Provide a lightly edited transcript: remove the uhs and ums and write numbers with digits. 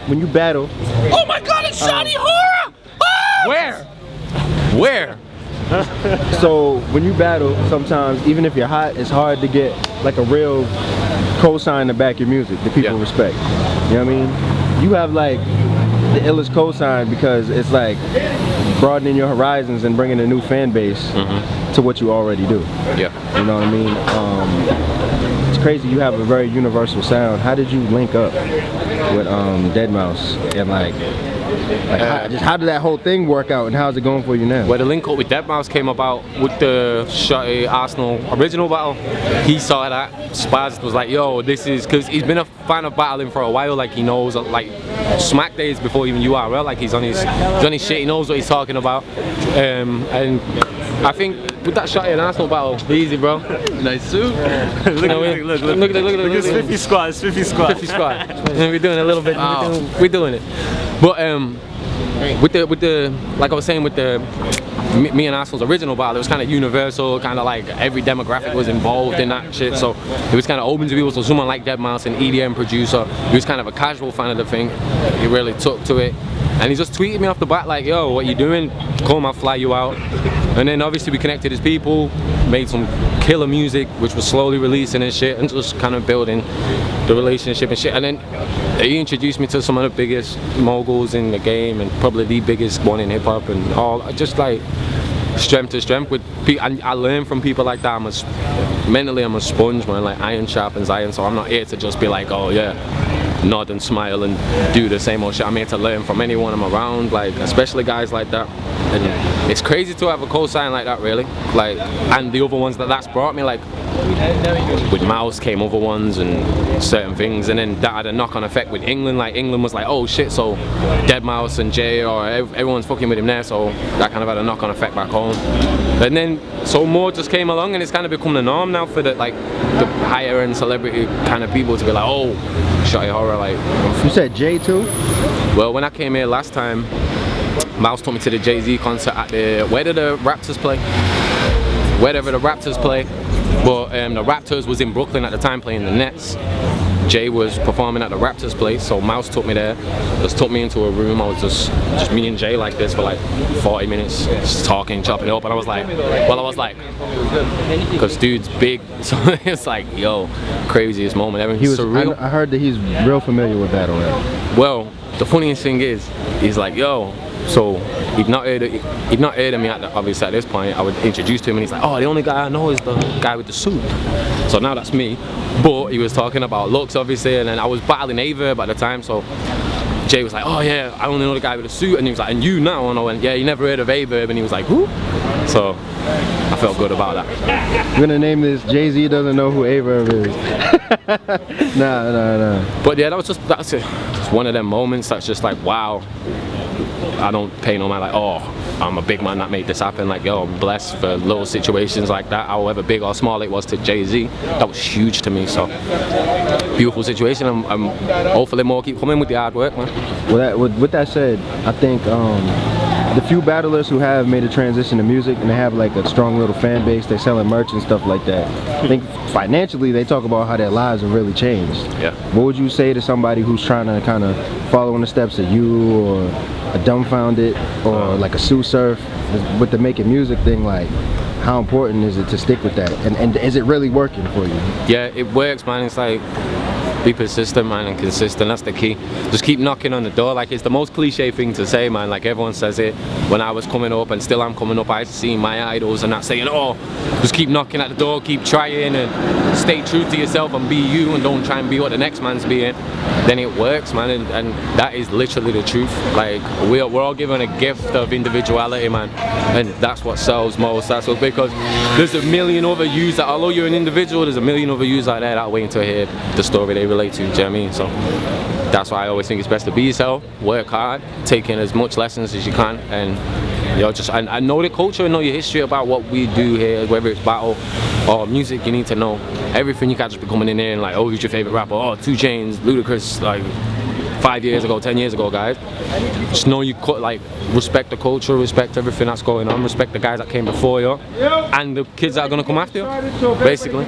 when you battle. Oh my God, it's Shotty Horroh! Ah! Where? So when you battle, sometimes even if you're hot, it's hard to get like a real cosign to back your music that people respect. You know what I mean? You have like the illest cosign because it's like broadening your horizons and bringing a new fan base to what you already do. Yeah. You know what I mean? It's crazy. You have a very universal sound. How did you link up with Deadmau5 and like how did that whole thing work out, and how's it going for you now? Well, the link up with Deadmau5 came about with the Shotty Arsenal original battle. He saw that. Spaz was like, yo, this is, because he's been a fan of battling for a while. Like, he knows, like, smack days before even URL. Like, he's on his shit. He knows what he's talking about. And I think with that Shotty and Arsenal battle, easy, bro. Nice suit. Look at this 50 squad. It's 50 squad. 50 squad. We're doing a little bit. We're doing it. But with the like I was saying, with the me and Arsenal's original battle, it was kind of universal, kind of like every demographic was involved in that shit, so it was kind of open to people. So someone like Deadmau5, an EDM producer, he was kind of a casual fan of the thing. He really took to it, and he just tweeted me off the bat like, yo, what you doing? Come, I'll fly you out. And then obviously we connected as people, made some killer music, which was slowly releasing and shit, and just kind of building the relationship and shit. And then he introduced me to some of the biggest moguls in the game, and probably the biggest one in hip hop, and all just like strength to strength with people. I learn from people like that. Mentally I'm a sponge, man. Like iron sharpens iron, so I'm not here to just be like, oh yeah, nod and smile and do the same old shit. I'm here to learn from anyone I'm around, like especially guys like that. And it's crazy to have a cosign like that, really. Like, and the other ones that's brought me, like with Mouse came other ones and certain things, and then that had a knock-on effect with England. Like England was like, oh shit, so Deadmau5 and Jay, or everyone's fucking with him there, so that kind of had a knock-on effect back home. And then so more just came along, and it's kind of become the norm now for the higher end celebrity kind of people to be like, oh, Shotty Horroh. Like, you said Jay too? Well, when I came here last time, Mouse took me to the Jay-Z concert at where did the Raptors play? Wherever the Raptors play. But the Raptors was in Brooklyn at the time playing the Nets. Jay was performing at the Raptors place, so Mouse took me there, just took me into a room. I was just me and Jay like this for like 40 minutes, just talking, chopping it up, and I was like, because dude's big, so it's like, yo, craziest moment ever. He was surreal. I heard that he's real familiar with battle rap. Well, the funniest thing is, he's like, yo, so he'd not heard of me obviously at this point. I would introduce to him, and he's like, oh, the only guy I know is the guy with the suit. So now that's me. But he was talking about looks, obviously, and then I was battling Averb at the time, so Jay was like, oh yeah, I only know the guy with the suit, and he was like, and you now? And I went, yeah, you never heard of Averb? And he was like, who? So I felt good about that. We're gonna name this Jay-Z doesn't know who Averb is. Nah. But yeah, that's just one of them moments that's just like, wow. I don't pay no mind like, oh, I'm a big man that made this happen. Like, yo, I'm blessed for little situations like that, however big or small it was to Jay-Z. That was huge to me, so beautiful situation. I'm hopefully more keep coming with the hard work, man. Well, with that said, I think the few battlers who have made a transition to music and they have like a strong little fan base, they're selling merch and stuff like that, I think financially they talk about how their lives have really changed. Yeah. What would you say to somebody who's trying to kind of follow in the steps of you, or a Dumbfounded, or like a Sue Surf with the making music thing? Like, how important is it to stick with that, and is it really working for you? Yeah, it works, man. It's like, be persistent, man, and consistent. That's the key. Just keep knocking on the door. Like, it's the most cliche thing to say, man. Like, everyone says it. When I was coming up, and still I'm coming up, I see my idols and that saying, oh, just keep knocking at the door, keep trying, and stay true to yourself and be you, and don't try and be what the next man's being. Then it works, man, and that is literally the truth. Like, we're all given a gift of individuality, man, and that's what sells most. That's what, because there's a million other yous that, although you're an individual, there's a million other yous out there that are waiting to hear the story they relate to. Do you know what I mean? So that's why I always think it's best to be yourself, work hard, take in as much lessons as you can, and you know, just I know the culture and know your history about what we do here, whether it's battle or music. You need to know everything. You can't just be coming in there and like, oh, who's your favorite rapper? Oh, 2 Chainz, Ludacris, like 5 years ago, 10 years ago, guys. Just know you like respect the culture, respect everything that's going on, respect the guys that came before you, and the kids that are gonna come after you, basically.